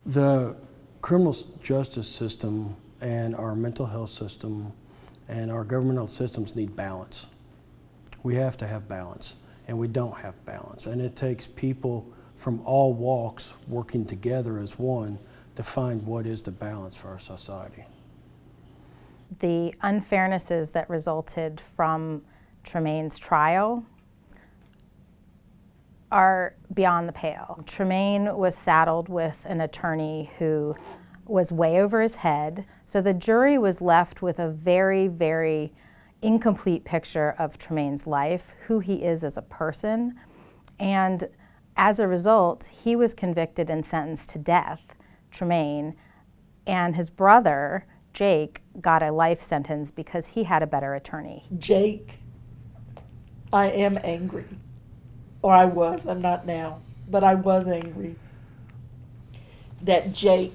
The criminal justice system and our mental health system and our governmental systems need balance. We have to have balance, and we don't have balance. And it takes people from all walks working together as one to find what is the balance for our society. The unfairnesses that resulted from Tremane's trial are beyond the pale. Tremane was saddled with an attorney who was way over his head, so the jury was left with a very, very incomplete picture of Tremane's life, who he is as a person, and as a result, he was convicted and sentenced to death, Tremane, and his brother, Jake, got a life sentence because he had a better attorney. Jake, I am angry. Or I was, I'm not now, but I was angry that Jake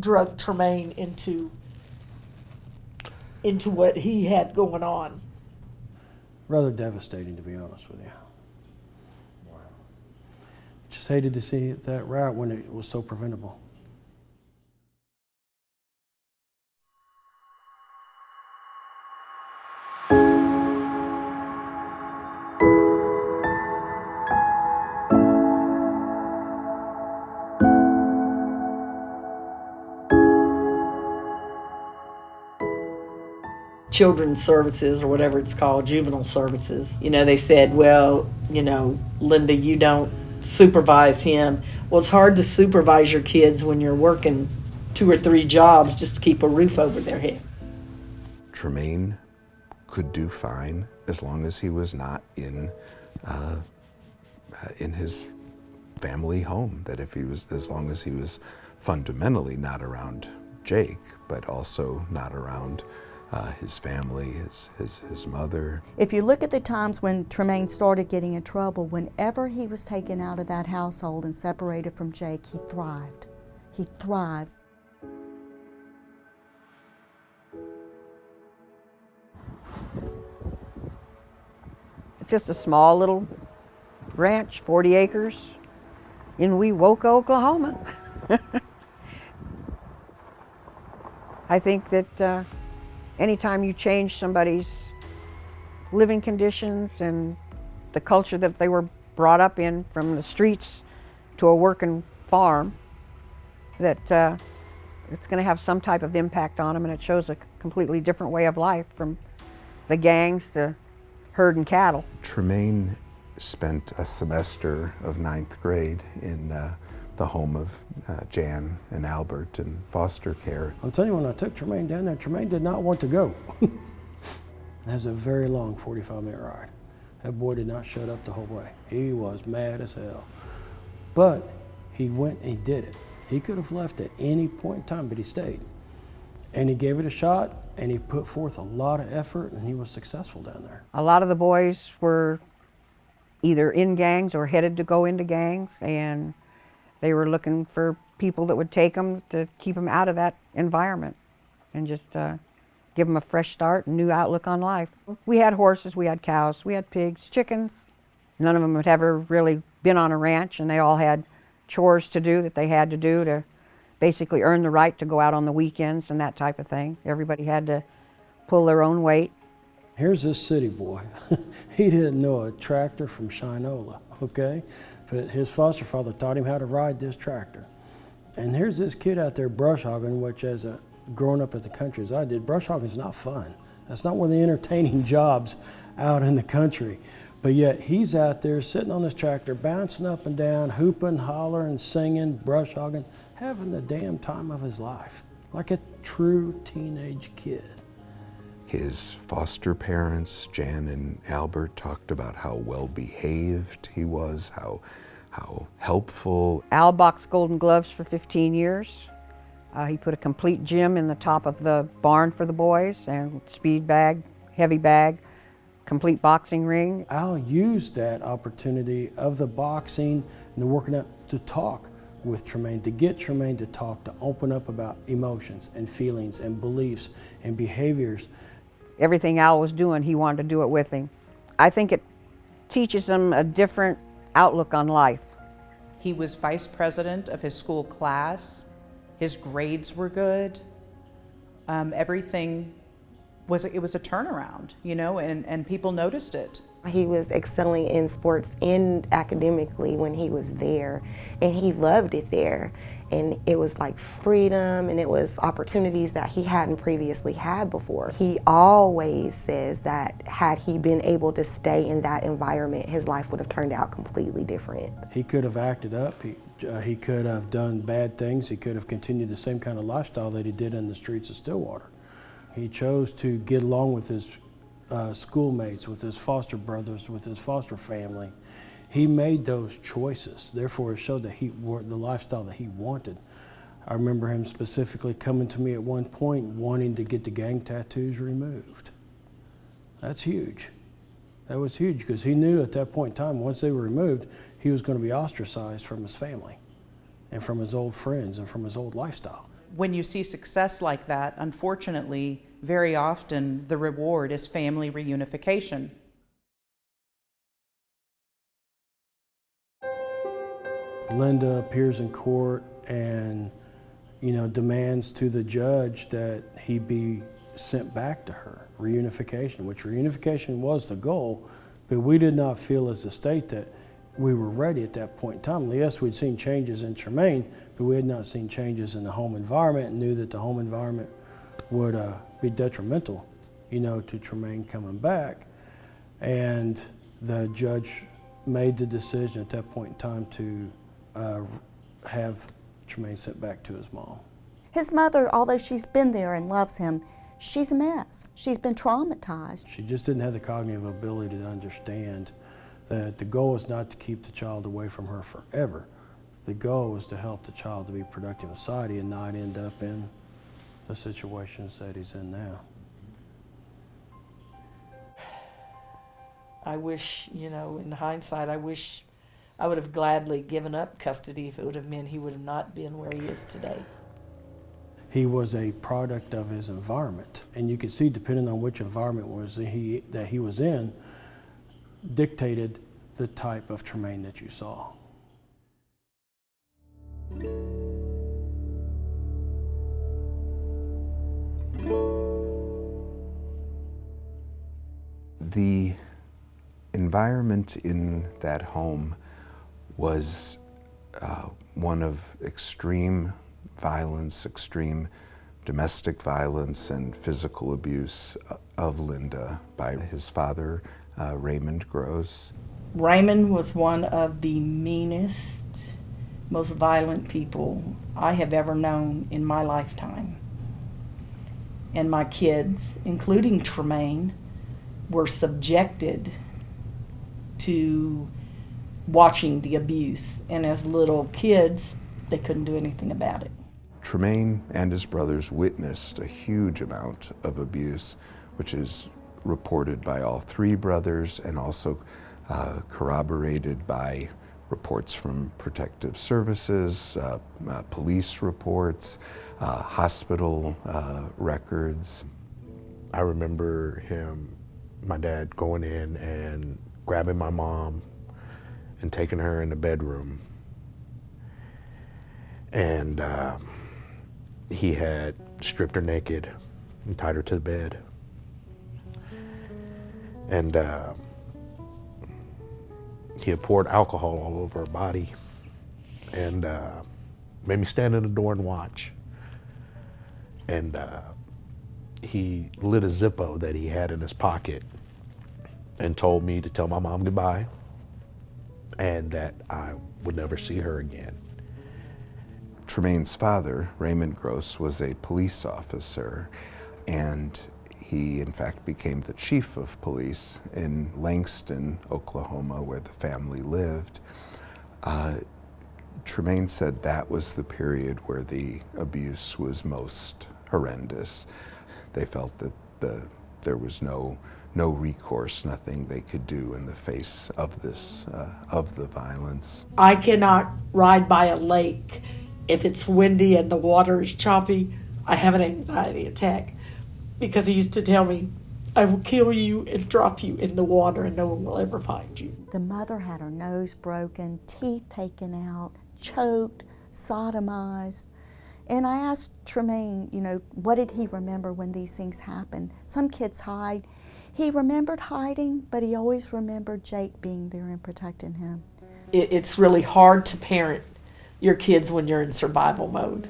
drug Tremane into what he had going on. Rather devastating, to be honest with you. Just hated to see it that route when it was so preventable. Children's services, or whatever it's called, juvenile services. They said, well, Linda, you don't supervise him. Well, it's hard to supervise your kids when you're working 2 or 3 jobs just to keep a roof over their head. Tremane could do fine as long as he was not in his family home. That as long as he was fundamentally not around Jake, but also not around his family, his mother. If you look at the times when Tremane started getting in trouble, whenever he was taken out of that household and separated from Jake, he thrived. He thrived. It's just a small little ranch, 40 acres, in Wewoka, Oklahoma. I think that anytime you change somebody's living conditions and the culture that they were brought up in, from the streets to a working farm, that it's going to have some type of impact on them, and it shows a completely different way of life, from the gangs to herding cattle. Tremane spent a semester of 9th grade in the home of Jan and Albert in foster care. I'm telling you, when I took Tremane down there, Tremane did not want to go. It was a very long 45-minute ride. That boy did not shut up the whole way. He was mad as hell. But he went and he did it. He could have left at any point in time, but he stayed. And he gave it a shot, and he put forth a lot of effort, and he was successful down there. A lot of the boys were either in gangs or headed to go into gangs, and they were looking for people that would take them to keep them out of that environment and just give them a fresh start, a new outlook on life. We had horses, we had cows, we had pigs, chickens. None of them had ever really been on a ranch, and they all had chores to do that they had to do to basically earn the right to go out on the weekends and that type of thing. Everybody had to pull their own weight. Here's this city boy. He didn't know a tractor from Shinola, okay? But his foster father taught him how to ride this tractor. And here's this kid out there brush hogging, which growing up at the country as I did, brush hogging is not fun. That's not one of the entertaining jobs out in the country. But yet he's out there sitting on this tractor, bouncing up and down, hooping, hollering, singing, brush hogging, having the damn time of his life, like a true teenage kid. His foster parents, Jan and Albert, talked about how well-behaved he was, how helpful. Al boxed Golden Gloves for 15 years. He put a complete gym in the top of the barn for the boys, and speed bag, heavy bag, complete boxing ring. Al used that opportunity of the boxing and the working out to talk with Tremane, to get Tremane to talk, to open up about emotions and feelings and beliefs and behaviors. Everything Al was doing, he wanted to do it with him. I think it teaches them a different outlook on life. He was vice president of his school class. His grades were good. Everything was a turnaround, you know, and people noticed it. He was excelling in sports and academically when he was there, and he loved it there. And it was like freedom, and it was opportunities that he hadn't previously had before. He always says that had he been able to stay in that environment, his life would have turned out completely different. He could have acted up. He could have done bad things. He could have continued the same kind of lifestyle that he did in the streets of Stillwater. He chose to get along with his schoolmates, with his foster brothers, with his foster family. He made those choices. Therefore, it showed that the lifestyle that he wanted. I remember him specifically coming to me at one point wanting to get the gang tattoos removed. That's huge. That was huge because he knew at that point in time, once they were removed, he was going to be ostracized from his family and from his old friends and from his old lifestyle. When you see success like that, unfortunately, very often the reward is family reunification. Linda appears in court and, demands to the judge that he be sent back to her, reunification, which reunification was the goal, but we did not feel as a state that we were ready at that point in time. Yes, we'd seen changes in Tremane, but we had not seen changes in the home environment and knew that the home environment would be detrimental, to Tremane coming back. And the judge made the decision at that point in time to have Tremane sent back to his mom. His mother, although she's been there and loves him, she's a mess. She's been traumatized. She just didn't have the cognitive ability to understand that the goal is not to keep the child away from her forever. The goal was to help the child to be productive in society and not end up in the situations that he's in now. I wish, in hindsight, I wish I would have gladly given up custody if it would have meant he would have not been where he is today. He was a product of his environment, and you could see, depending on which environment that he was in, dictated the type of Tremane that you saw. The environment in that home was one of extreme violence, extreme domestic violence and physical abuse of Linda by his father, Raymond Gross. Raymond was one of the meanest, most violent people I have ever known in my lifetime. And my kids, including Tremane, were subjected to watching the abuse. And as little kids, they couldn't do anything about it. Tremane and his brothers witnessed a huge amount of abuse, which is reported by all three brothers and also corroborated by reports from protective services, police reports, hospital records. I remember my dad going in and grabbing my mom and taking her in the bedroom. And he had stripped her naked and tied her to the bed. And he had poured alcohol all over her body and made me stand in the door and watch. And he lit a Zippo that he had in his pocket and told me to tell my mom goodbye and that I would never see her again. Tremane's father, Raymond Gross, was a police officer, and he in fact became the chief of police in Langston, Oklahoma, where the family lived. Tremane said that was the period where the abuse was most horrendous. They felt that there was no recourse, nothing they could do in the face of this, of the violence. I cannot ride by a lake if it's windy and the water is choppy. I have an anxiety attack because he used to tell me, I will kill you and drop you in the water and no one will ever find you. The mother had her nose broken, teeth taken out, choked, sodomized. And I asked Tremane, you know, what did he remember when these things happened? Some kids hide. He remembered hiding, but he always remembered Jake being there and protecting him. It's really hard to parent your kids when you're in survival mode.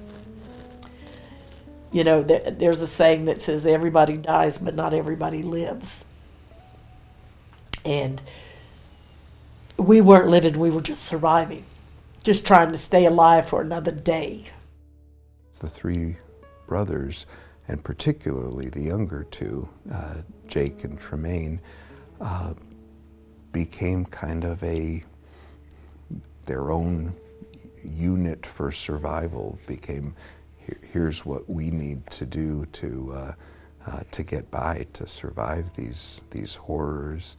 You know, there's a saying that says everybody dies, but not everybody lives. And we weren't living, we were just surviving, just trying to stay alive for another day. The three brothers, and particularly the younger two, Jake and Tremane, became kind of their own unit for survival. Became, here's what we need to do to get by, to survive these horrors.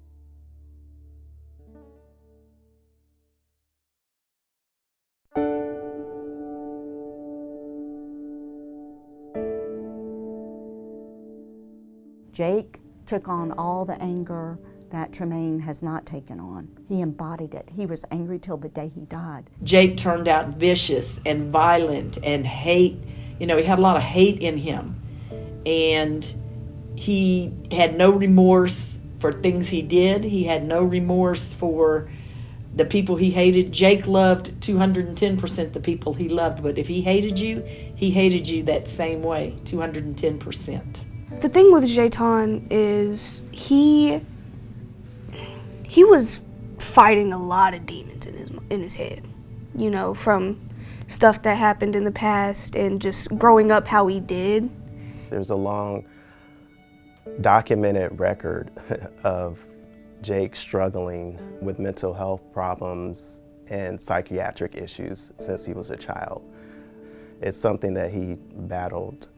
Jake took on all the anger that Tremane has not taken on. He embodied it. He was angry till the day he died. Jake turned out vicious and violent and hate. You know, he had a lot of hate in him. And he had no remorse for things he did. He had no remorse for the people he hated. Jake loved 210% the people he loved, but if he hated you that same way, 210%. The thing with Jayton is he was fighting a lot of demons in his head, you know, from stuff that happened in the past and just growing up how he did. There's a long documented record of Jake struggling with mental health problems and psychiatric issues since he was a child. It's something that he battled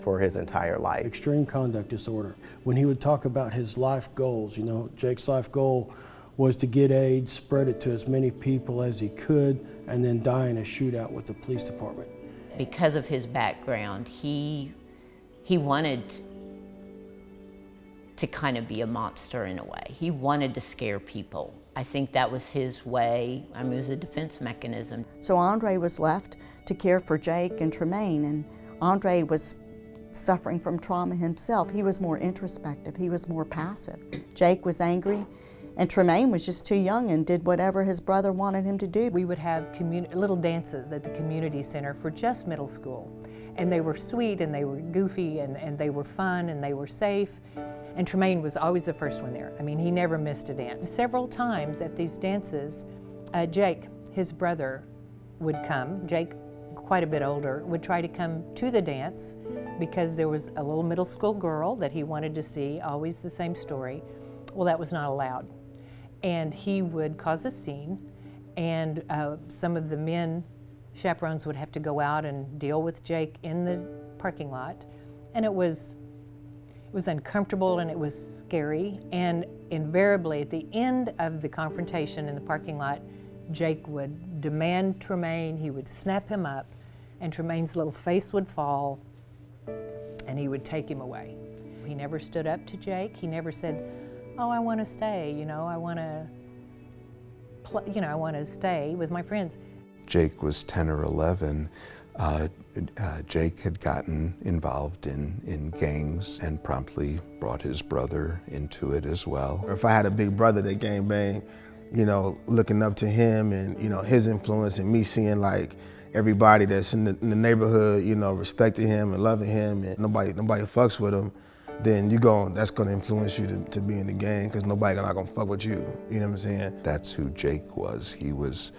for his entire life. Extreme conduct disorder. When he would talk about his life goals, you know, Jake's life goal was to get AIDS, spread it to as many people as he could, and then die in a shootout with the police department. Because of his background, he wanted to kind of be a monster in a way. He wanted to scare people. I think that was his way. I mean, it was a defense mechanism. So Andre was left to care for Jake and Tremane, and Andre was suffering from trauma himself. He was more introspective, he was more passive. Jake was angry, and Tremane was just too young and did whatever his brother wanted him to do. We would have little dances at the community center for just middle school. And they were sweet and they were goofy and they were fun and they were safe. And Tremane was always the first one there. I mean, he never missed a dance. Several times at these dances, Jake, his brother, would come. Jake, quite a bit older, would try to come to the dance because there was a little middle school girl that he wanted to see, always the same story. Well, that was not allowed. And he would cause a scene, and some of the men chaperones would have to go out and deal with Jake in the parking lot. And it was uncomfortable and it was scary. And invariably at the end of the confrontation in the parking lot, Jake would demand Tremane, he would snap him up, and Tremane's little face would fall and he would take him away. He never stood up to Jake. He never said, oh, I want to stay, you know, I want to stay with my friends. Jake was 10 or 11. Jake had gotten involved in gangs and promptly brought his brother into it as well. If I had a big brother that gang banged, you know, looking up to him and, you know, his influence and me seeing like everybody that's in the neighborhood, you know, respecting him and loving him and nobody fucks with him, then that's gonna influence you to be in the gang because nobody not gonna fuck with you, you know what I'm saying? That's who Jake was. He was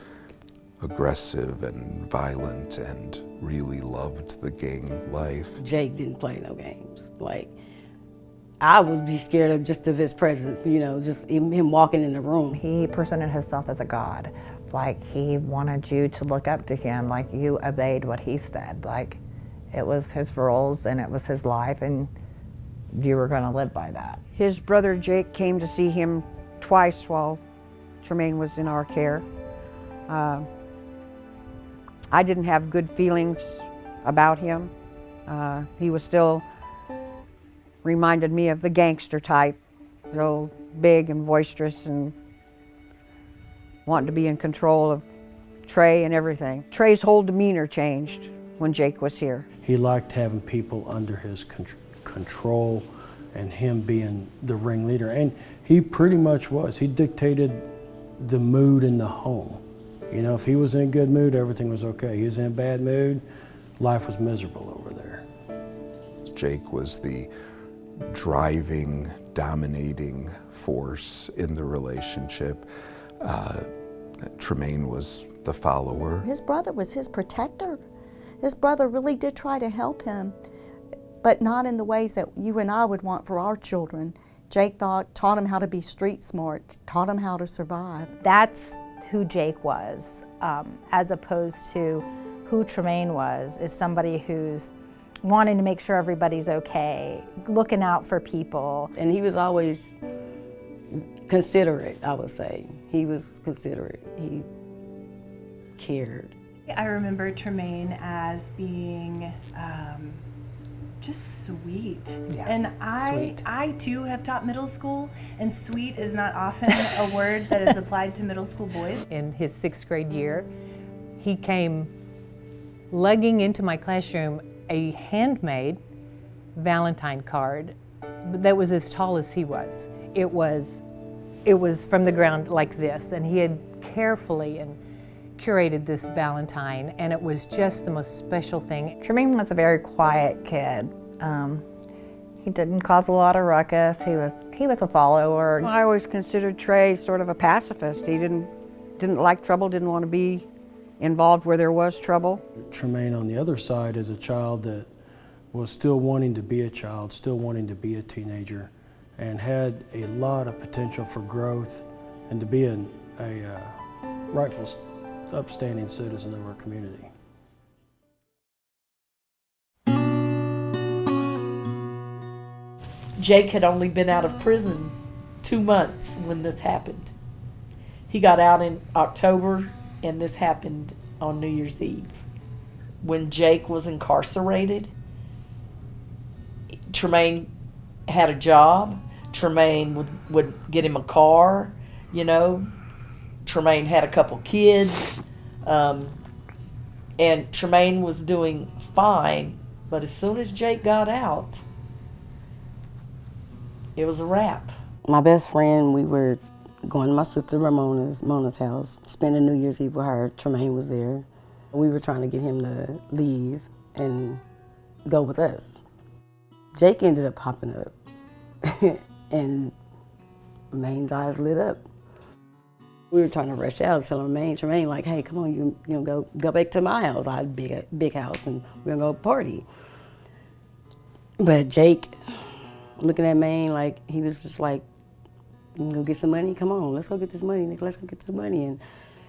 aggressive and violent and really loved the gang life. Jake didn't play no games. Like, I would be scared of his presence, you know, just him walking in the room. He presented himself as a god. Like, he wanted you to look up to him, like you obeyed what he said. Like, it was his rules and it was his life and you were gonna live by that. His brother Jake came to see him twice while Tremane was in our care. I didn't have good feelings about him. He was still reminded me of the gangster type, real big and boisterous and wanting to be in control of Trey and everything. Trey's whole demeanor changed when Jake was here. He liked having people under his control and him being the ringleader. And he pretty much was. He dictated the mood in the home. You know, if he was in a good mood, everything was okay. He was in a bad mood, life was miserable over there. Jake was the driving, dominating force in the relationship. Tremane was the follower. His brother was his protector. His brother really did try to help him, but not in the ways that you and I would want for our children. Jake taught him how to be street smart, taught him how to survive. That's who Jake was, as opposed to who Tremane was, is somebody who's wanting to make sure everybody's okay, looking out for people. And he was always considerate, I would say. He was considerate. He cared. I remember Tremane as being just sweet. Yeah, And sweet. I too have taught middle school, and sweet is not often a word that is applied to middle school boys. In his 6th grade year, he came lugging into my classroom a handmade Valentine card that was as tall as he was. It was from the ground like this, and he had carefully and curated this Valentine, and it was just the most special thing. Tremane was a very quiet kid. He didn't cause a lot of ruckus. He was a follower. I always considered Trey sort of a pacifist. He didn't like trouble, didn't want to be involved where there was trouble. Tremane on the other side is a child that was still wanting to be a child, still wanting to be a teenager, and had a lot of potential for growth and to be a rightful, upstanding citizen of our community. Jake had only been out of prison 2 months when this happened. He got out in October, and this happened on New Year's Eve. When Jake was incarcerated, Tremane had a job. Tremane would get him a car, you know. Tremane had a couple kids, and Tremane was doing fine, but as soon as Jake got out, it was a wrap. My best friend, we were going to my sister Mona's house, spending New Year's Eve with her. Tremane was there. We were trying to get him to leave and go with us. Jake ended up popping up, and Maine's eyes lit up. We were trying to rush out, telling Tremane, like, hey, come on, you know, go back to my house. I had a big house, and we're gonna go party. But Jake, looking at Maine, like, he was just like, you can go get some money? Come on, let's go get this money, Nick, let's go get this money. And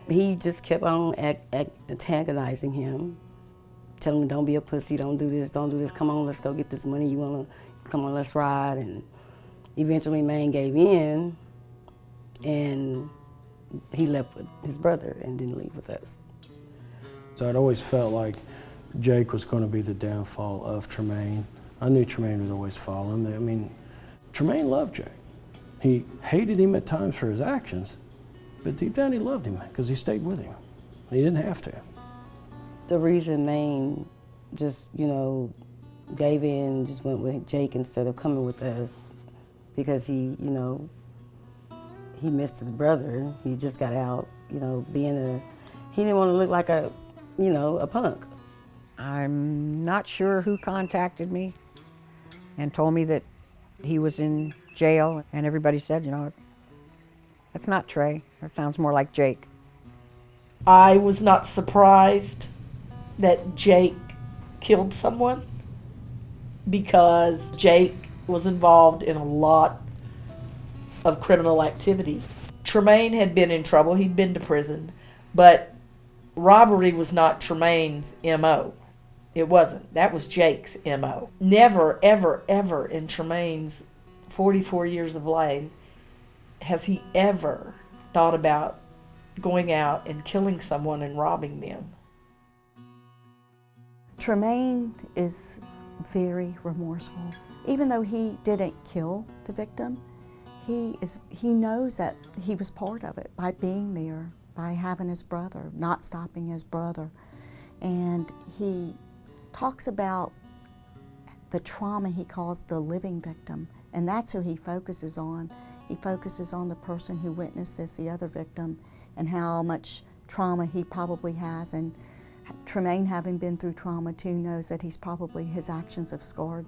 he just kept on antagonizing him, telling him, don't be a pussy, don't do this, come on, let's go get this money, come on, let's ride. And eventually Maine gave in, and he left with his brother and didn't leave with us. So I'd always felt like Jake was going to be the downfall of Tremane. I knew Tremane would always follow him. I mean, Tremane loved Jake. He hated him at times for his actions, but deep down he loved him because he stayed with him. He didn't have to. The reason Maine just, you know, gave in, just went with Jake instead of coming with us, because he, you know, he missed his brother. He just got out, you know, he didn't want to look like a, you know, a punk. I'm not sure who contacted me and told me that he was in jail, and everybody said, you know, that's not Trey. That sounds more like Jake. I was not surprised that Jake killed someone, because Jake was involved in a lot of criminal activity. Tremane had been in trouble. He'd been to prison, but robbery was not Tremane's MO. It wasn't. That was Jake's MO. Never, ever, ever in Tremane's 44 years of life has he ever thought about going out and killing someone and robbing them. Tremane is very remorseful. Even though he didn't kill the victim, he knows that he was part of it by being there, by having his brother, not stopping his brother. And he talks about the trauma he calls the living victim, and that's who he focuses on. He focuses on the person who witnessed this, the other victim, and how much trauma he probably has. And Tremane, having been through trauma too, knows that his actions have scarred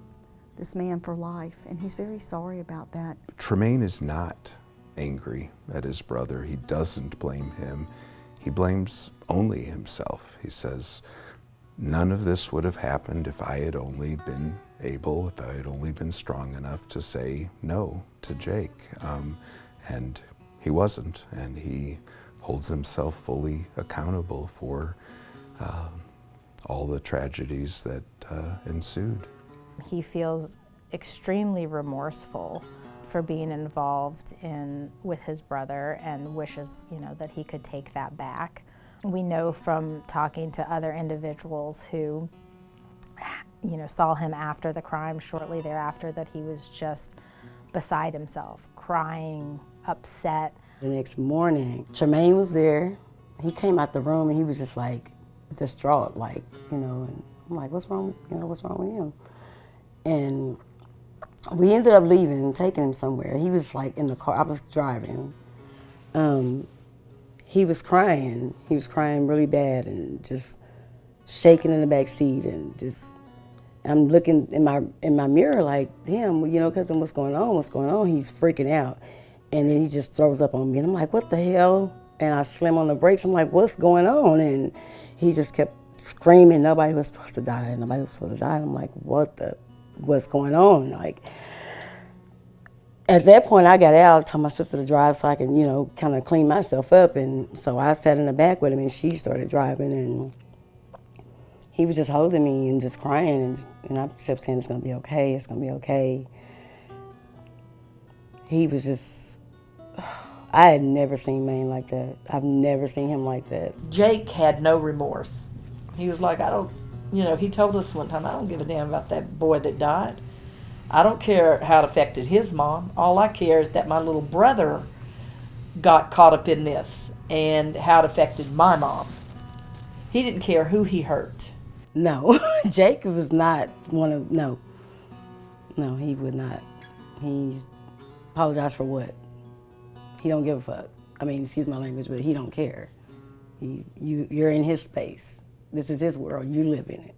this man for life, and he's very sorry about that. Tremane is not angry at his brother. He doesn't blame him. He blames only himself. He says, none of this would have happened if I had only been able, if I had only been strong enough to say no to Jake. And he wasn't, and he holds himself fully accountable for all the tragedies that ensued. He feels extremely remorseful for being involved with his brother and wishes, that he could take that back. We know from talking to other individuals who, saw him after the crime, shortly thereafter, that he was just beside himself, crying, upset. The next morning, Tremane was there. He came out the room and he was just like distraught, and I'm like, what's wrong? What's wrong with him? And we ended up leaving, taking him somewhere. He was like in the car. I was driving. He was crying. He was crying really bad and just shaking in the back seat, and just I'm looking in my mirror like, damn, cousin, what's going on? What's going on? He's freaking out, and then he just throws up on me, and I'm like, what the hell? And I slam on the brakes. I'm like, what's going on? And he just kept screaming, nobody was supposed to die. Nobody was supposed to die. And I'm like, what's going on? At that point, I got out, told my sister to drive so I can, kind of clean myself up. And so I sat in the back with him, and she started driving, and he was just holding me and just crying, and I kept saying, it's gonna be okay, it's gonna be okay. He was just, I had never seen Maine like that. I've never seen him like that. Jake had no remorse. He was like, he told us one time, I don't give a damn about that boy that died. I don't care how it affected his mom. All I care is that my little brother got caught up in this and how it affected my mom. He didn't care who he hurt. No, Jake was not no, he would not. He's apologized for what? He don't give a fuck. I mean, excuse my language, but he don't care. You're in his space. This is his world, you live in it.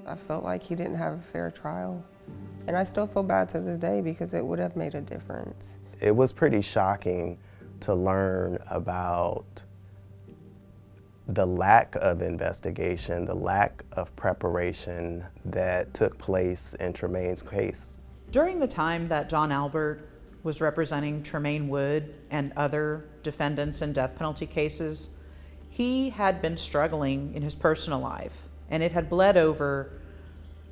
I felt like he didn't have a fair trial. And I still feel bad to this day because it would have made a difference. It was pretty shocking to learn about the lack of investigation, the lack of preparation that took place in Tremane's case. During the time that John Albert was representing Tremane Wood and other defendants in death penalty cases, he had been struggling in his personal life, and it had bled over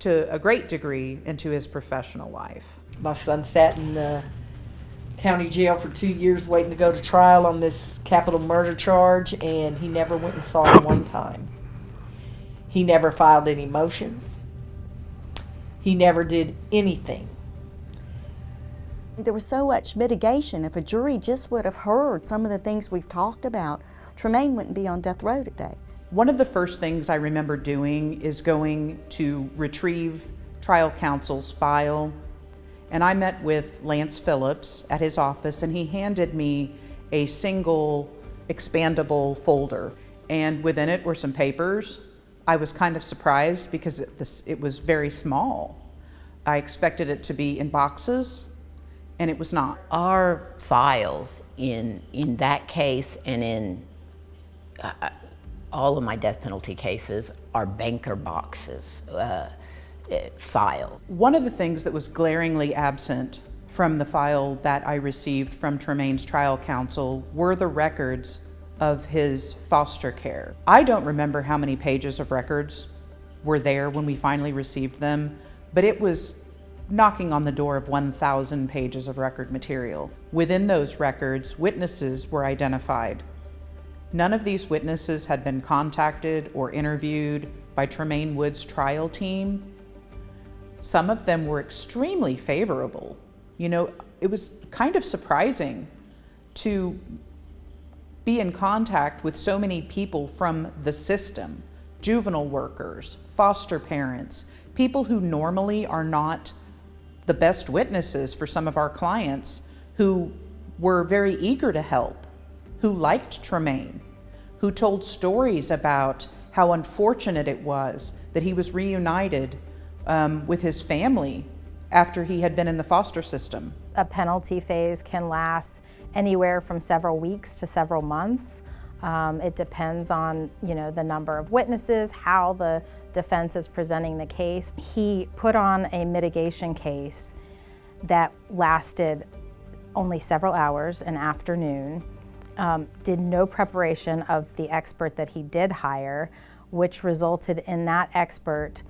to a great degree into his professional life. My son sat in the county jail for 2 years waiting to go to trial on this capital murder charge, and he never went and saw him one time. He never filed any motions. He never did anything. There was so much mitigation. If a jury just would have heard some of the things we've talked about, Tremane wouldn't be on death row today. One of the first things I remember doing is going to retrieve trial counsel's file. And I met with Lance Phillips at his office, and he handed me a single expandable folder. And within it were some papers. I was kind of surprised because it was very small. I expected it to be in boxes, and it was not. Our files in that case and in all of my death penalty cases are banker boxes, file. One of the things that was glaringly absent from the file that I received from Tremane's trial counsel were the records of his foster care. I don't remember how many pages of records were there when we finally received them, but it was knocking on the door of 1,000 pages of record material. Within those records, witnesses were identified. None of these witnesses had been contacted or interviewed by Tremane Wood's trial team. Some of them were extremely favorable. You know, it was kind of surprising to be in contact with so many people from the system, juvenile workers, foster parents, people who normally are not the best witnesses for some of our clients, who were very eager to help, who liked Tremane, who told stories about how unfortunate it was that he was reunited with his family after he had been in the foster system. A penalty phase can last anywhere from several weeks to several months. It depends on, you know, the number of witnesses, how the defense is presenting the case. He put on a mitigation case that lasted only several hours, an afternoon, did no preparation of the expert that he did hire, which resulted in that expert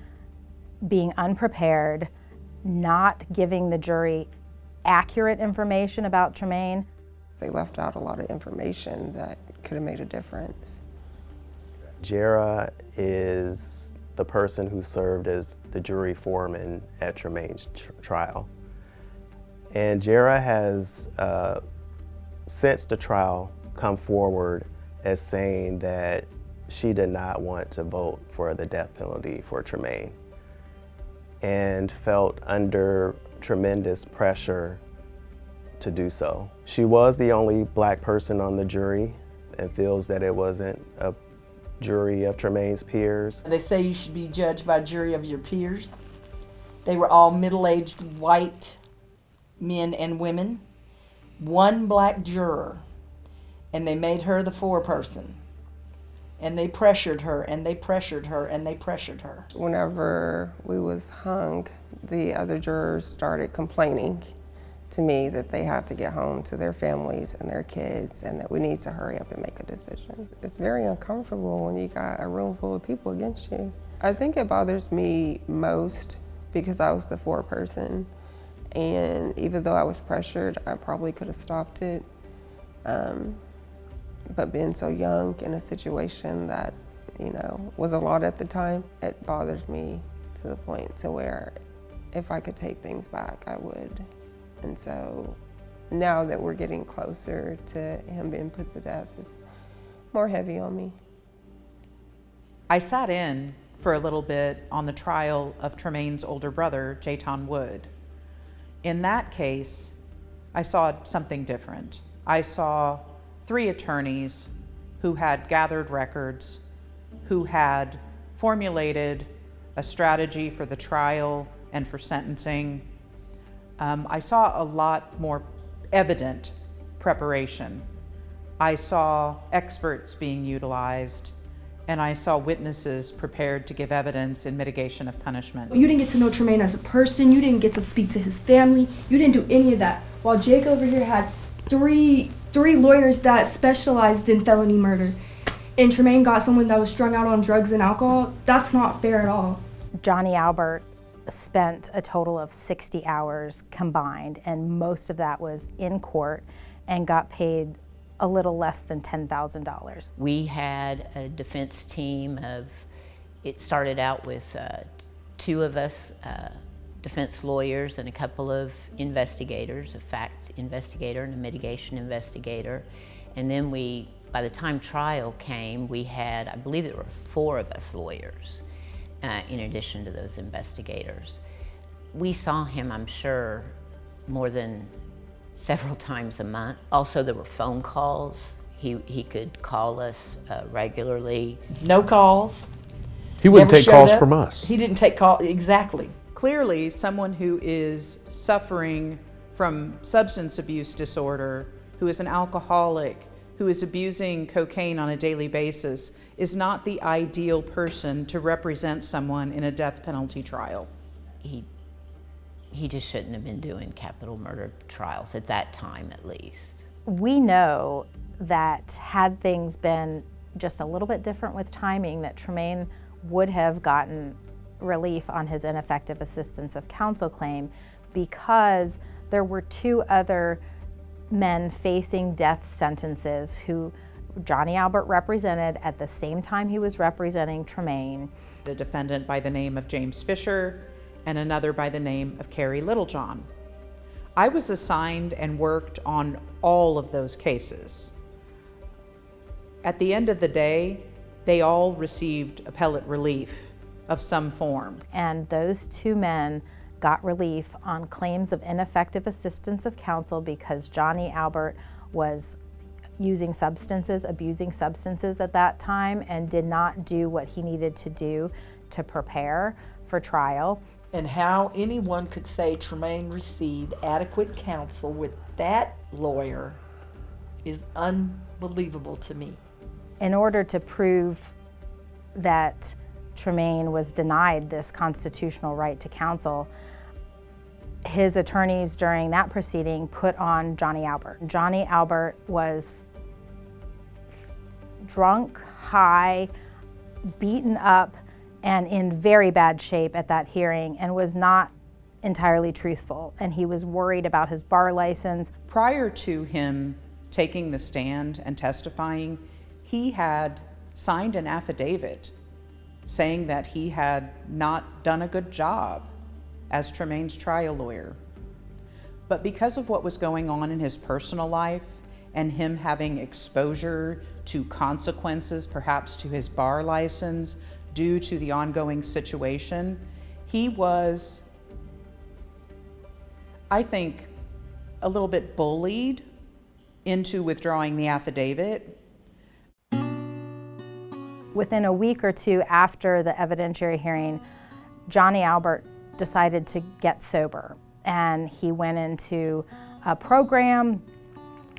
being unprepared, not giving the jury accurate information about Tremane. They left out a lot of information that could have made a difference. Jara is the person who served as the jury foreman at Tremane's trial. And Jara has, since the trial, come forward as saying that she did not want to vote for the death penalty for Tremane and felt under tremendous pressure to do so. She was the only black person on the jury and feels that it wasn't a jury of Tremane's peers. They say you should be judged by a jury of your peers. They were all middle-aged white men and women, one black juror, and they made her the foreperson. And they pressured her, and they pressured her, and they pressured her. Whenever we was hung, the other jurors started complaining to me that they had to get home to their families and their kids and that we need to hurry up and make a decision. It's very uncomfortable when you got a room full of people against you. I think it bothers me most because I was the foreperson, and even though I was pressured, I probably could have stopped it. But being so young in a situation that, you know, was a lot at the time, it bothers me to the point to where if I could take things back, I would. And so now that we're getting closer to him being put to death, it's more heavy on me. I sat in for a little bit on the trial of Tremane's older brother, Tremane Wood. In that case, I saw something different. I saw 3 attorneys who had gathered records, who had formulated a strategy for the trial and for sentencing. I saw a lot more evident preparation. I saw experts being utilized, and I saw witnesses prepared to give evidence in mitigation of punishment. You didn't get to know Tremane as a person, you didn't get to speak to his family, you didn't do any of that. While Jake over here had three lawyers that specialized in felony murder, and Tremane got someone that was strung out on drugs and alcohol. That's not fair at all. Johnny Albert spent a total of 60 hours combined, and most of that was in court, and got paid a little less than $10,000. We had a defense team of, it started out with 2 of us, defense lawyers and a couple of investigators, a fact investigator and a mitigation investigator. And then by the time trial came, we had, I believe there were 4 of us lawyers in addition to those investigators. We saw him, I'm sure, more than several times a month. Also, there were phone calls. He could call us regularly. No calls. He wouldn't take calls from us. He didn't take calls, exactly. Clearly, someone who is suffering from substance abuse disorder, who is an alcoholic, who is abusing cocaine on a daily basis, is not the ideal person to represent someone in a death penalty trial. He just shouldn't have been doing capital murder trials at that time, at least. We know that had things been just a little bit different with timing, that Tremane would have gotten relief on his ineffective assistance of counsel claim because there were 2 other men facing death sentences who Johnny Albert represented at the same time he was representing Tremane. A defendant by the name of James Fisher and another by the name of Carrie Littlejohn. I was assigned and worked on all of those cases. At the end of the day, they all received appellate relief of some form. And those 2 men got relief on claims of ineffective assistance of counsel because Johnny Albert was using substances, abusing substances at that time, and did not do what he needed to do to prepare for trial. And how anyone could say Tremane received adequate counsel with that lawyer is unbelievable to me. In order to prove that Tremane was denied this constitutional right to counsel, his attorneys during that proceeding put on Johnny Albert. Johnny Albert was drunk, high, beaten up, and in very bad shape at that hearing, and was not entirely truthful. And he was worried about his bar license. Prior to him taking the stand and testifying, he had signed an affidavit saying that he had not done a good job as Tremane's trial lawyer. But because of what was going on in his personal life and him having exposure to consequences, perhaps to his bar license, due to the ongoing situation, he was, I think, a little bit bullied into withdrawing the affidavit. Within a week or 2 after the evidentiary hearing, Johnny Albert decided to get sober, and he went into a program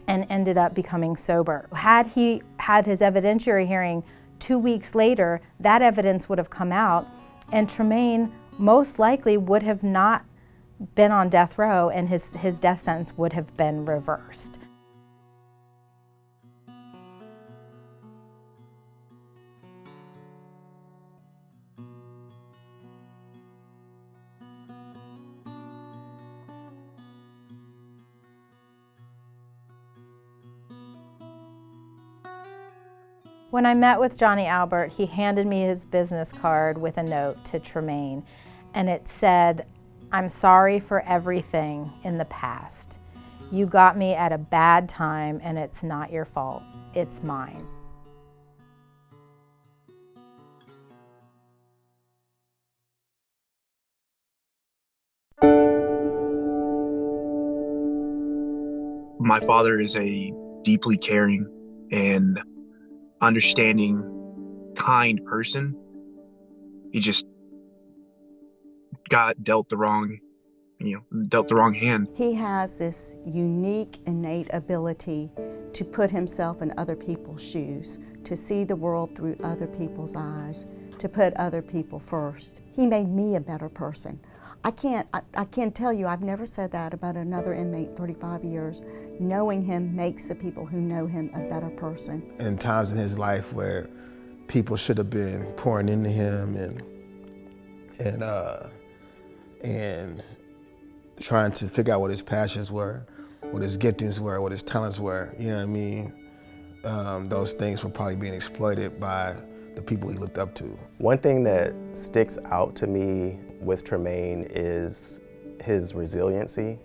and ended up becoming sober. Had he had his evidentiary hearing 2 weeks later, that evidence would have come out, and Tremane most likely would have not been on death row, and his death sentence would have been reversed. When I met with Johnny Albert, he handed me his business card with a note to Tremane, and it said, "I'm sorry for everything in the past. You got me at a bad time, and it's not your fault. It's mine." My father is a deeply caring and understanding, kind person. He just got dealt the wrong hand. He has this unique, innate ability to put himself in other people's shoes, to see the world through other people's eyes, to put other people first. He made me a better person. I can't tell you, I've never said that about another inmate 35 years. Knowing him makes the people who know him a better person. In times in his life where people should have been pouring into him and trying to figure out what his passions were, what his giftings were, what his talents were, you know what I mean? Those things were probably being exploited by the people he looked up to. One thing that sticks out to me with Tremane is his resiliency,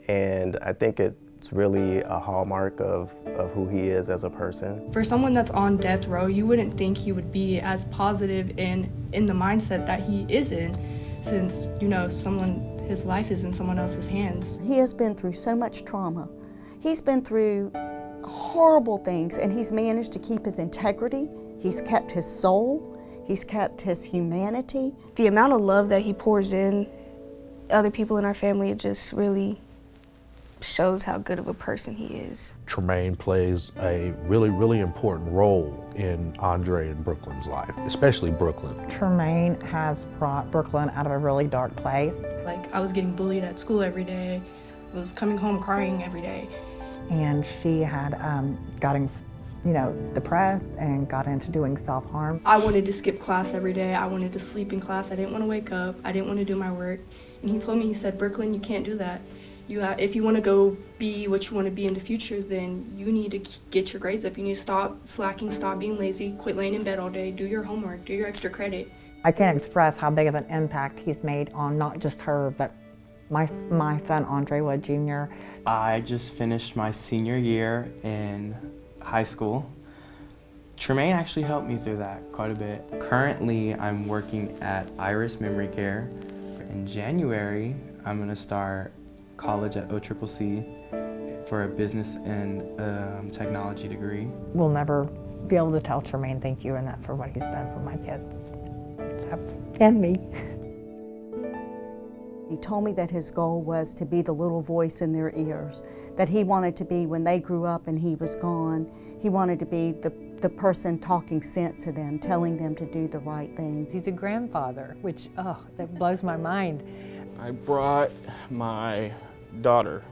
and I think it's really a hallmark of who he is as a person. For someone that's on death row, you wouldn't think he would be as positive in the mindset that he is in, since, you know, his life is in someone else's hands. He has been through so much trauma. He's been through horrible things, and he's managed to keep his integrity. He's kept his soul. He's kept his humanity. The amount of love that he pours in other people in our family, it just really shows how good of a person he is. Tremane plays a really, really important role in Andre and Brooklyn's life, especially Brooklyn. Tremane has brought Brooklyn out of a really dark place. Like, I was getting bullied at school every day. I was coming home crying every day. And she had gotten you know, depressed and got into doing self-harm. I wanted to skip class every day. I wanted to sleep in class. I didn't want to wake up. I didn't want to do my work. And he told me, he said, Brooklyn, you can't do that. If you want to go be what you want to be in the future, then you need to get your grades up. You need to stop slacking, stop being lazy, quit laying in bed all day, do your homework, do your extra credit. I can't express how big of an impact he's made on not just her, but my son, Andre Wood Jr. I just finished my senior year in high school. Tremane actually helped me through that quite a bit. Currently, I'm working at Iris Memory Care. In January, I'm going to start college at OCCC for a business and technology degree. We'll never be able to tell Tremane thank you enough for what he's done for my kids, and me. He told me that his goal was to be the little voice in their ears, that he wanted to be, when they grew up and he was gone, he wanted to be the person talking sense to them, telling them to do the right thing. He's a grandfather, which, oh, that blows my mind. I brought my daughter.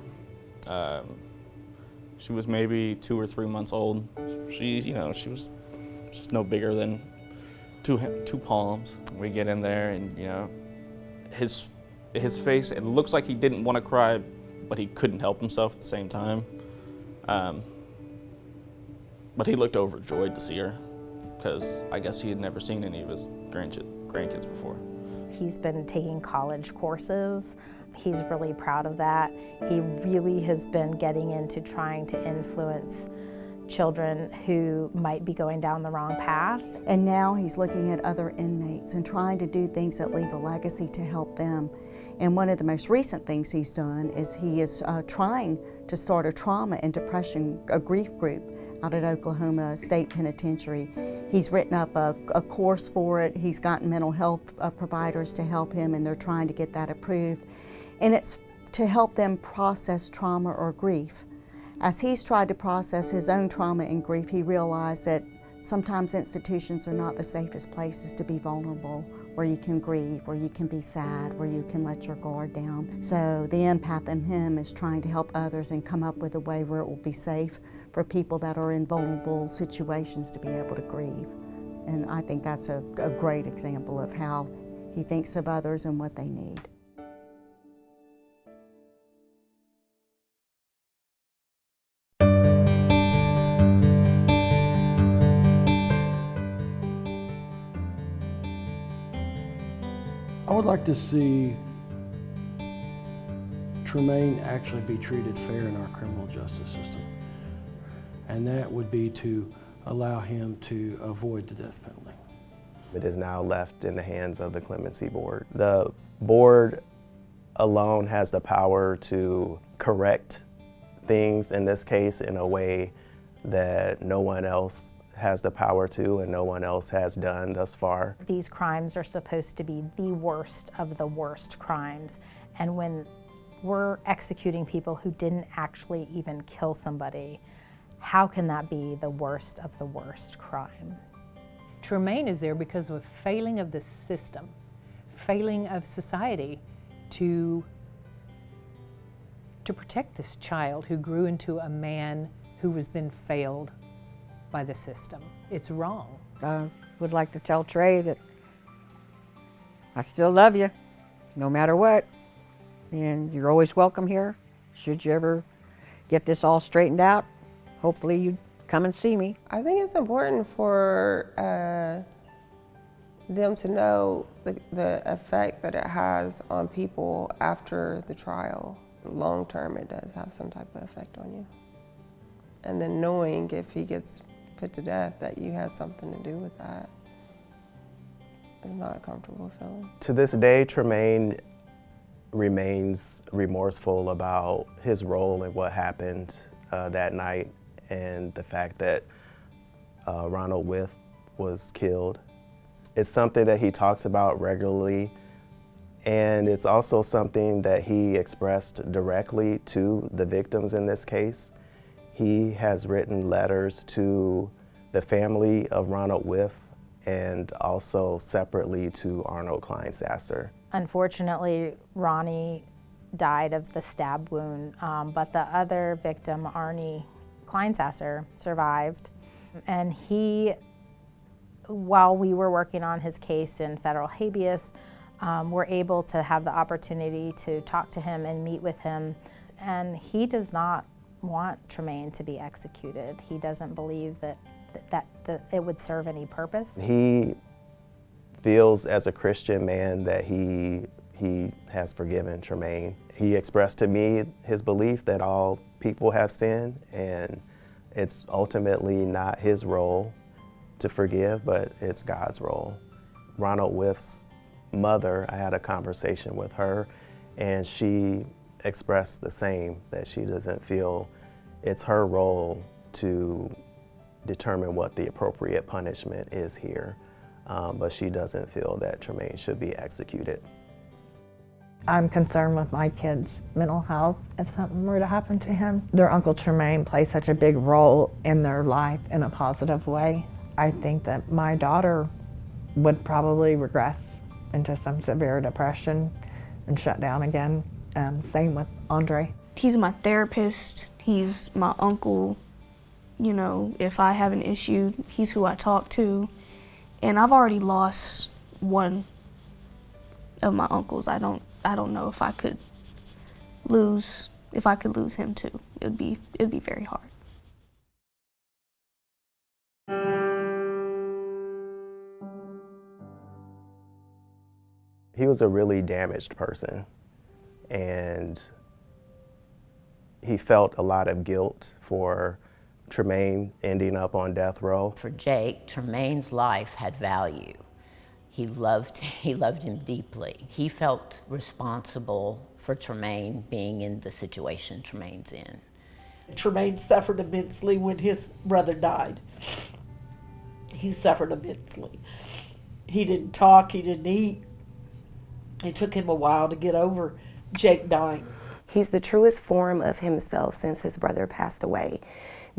She was maybe 2 or 3 months old. She was just no bigger than two palms. We get in there, and his face, it looks like he didn't want to cry, but he couldn't help himself at the same time. But he looked overjoyed to see her, because I guess he had never seen any of his grandkids before. He's been taking college courses. He's really proud of that. He really has been getting into trying to influence children who might be going down the wrong path. And now he's looking at other inmates and trying to do things that leave a legacy to help them. And one of the most recent things he's done is he is trying to start a trauma and depression, a grief group out at Oklahoma State Penitentiary. He's written up a course for it. He's gotten mental health providers to help him, and they're trying to get that approved. And it's to help them process trauma or grief. As he's tried to process his own trauma and grief, he realized that sometimes institutions are not the safest places to be vulnerable, where you can grieve, where you can be sad, where you can let your guard down. So the empath in him is trying to help others and come up with a way where it will be safe for people that are in vulnerable situations to be able to grieve. And I think that's a great example of how he thinks of others and what they need. I would like to see Tremane actually be treated fair in our criminal justice system. And that would be to allow him to avoid the death penalty. It is now left in the hands of the clemency board. The board alone has the power to correct things in this case in a way that no one else has the power to and no one else has done thus far. These crimes are supposed to be the worst of the worst crimes. And when we're executing people who didn't actually even kill somebody, how can that be the worst of the worst crime? Tremane is there because of a failing of the system, failing of society to protect this child who grew into a man who was then failed by the system. It's wrong. I would like to tell Trey that I still love you, no matter what, and you're always welcome here. Should you ever get this all straightened out, hopefully you'd come and see me. I think it's important for them to know the effect that it has on people after the trial. Long term, it does have some type of effect on you. And then knowing if he gets put to death that you had something to do with that is not a comfortable feeling. To this day, Tremane remains remorseful about his role in what happened that night and the fact that Ronnie Wipf was killed. It's something that he talks about regularly, and it's also something that he expressed directly to the victims in this case. He has written letters to the family of Ronnie Wipf and also separately to Arnold Kleinsasser. Unfortunately, Ronnie died of the stab wound, but the other victim, Arnie Kleinsasser, survived. And he, while we were working on his case in federal habeas, were able to have the opportunity to talk to him and meet with him. And he does not want Tremane to be executed. He doesn't believe that it would serve any purpose. He feels as a Christian man that he has forgiven Tremane. He expressed to me his belief that all people have sinned, and it's ultimately not his role to forgive, but it's God's role. Ronnie Wipf's mother, I had a conversation with her, and she expressed the same, that she doesn't feel it's her role to determine what the appropriate punishment is here, but she doesn't feel that Tremane should be executed. I'm concerned with my kid's mental health if something were to happen to him. Their Uncle Tremane plays such a big role in their life in a positive way. I think that my daughter would probably regress into some severe depression and shut down again. Same with Andre. He's my therapist, he's my uncle. You know, if I have an issue, he's who I talk to. And I've already lost one of my uncles. I don't know if I could lose him too. It'd be very hard. He was a really damaged person, and he felt a lot of guilt for Tremane ending up on death row. For Jake, Tremane's life had value. He loved him deeply. He felt responsible for Tremane being in the situation Tremane's in. Tremane suffered immensely when his brother died. He suffered immensely. He didn't talk, he didn't eat. It took him a while to get over Jake dying. He's the truest form of himself since his brother passed away,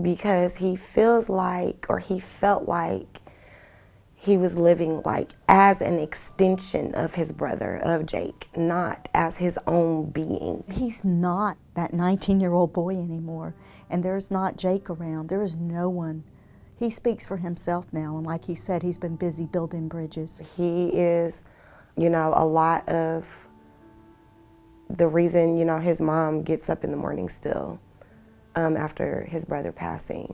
because he feels like, or he felt like, he was living like as an extension of his brother, of Jake, not as his own being. He's not that 19-year-old boy anymore, and there's not Jake around. There is no one. He speaks for himself now, and like he said, he's been busy building bridges. He is, you know, a lot of the reason, you know, his mom gets up in the morning still after his brother passing.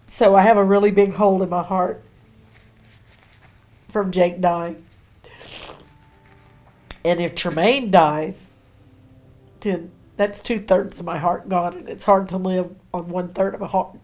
So I have a really big hole in my heart from Jake dying. And if Tremane dies, then that's 2/3 of my heart gone, and it's hard to live on 1/3 of a heart.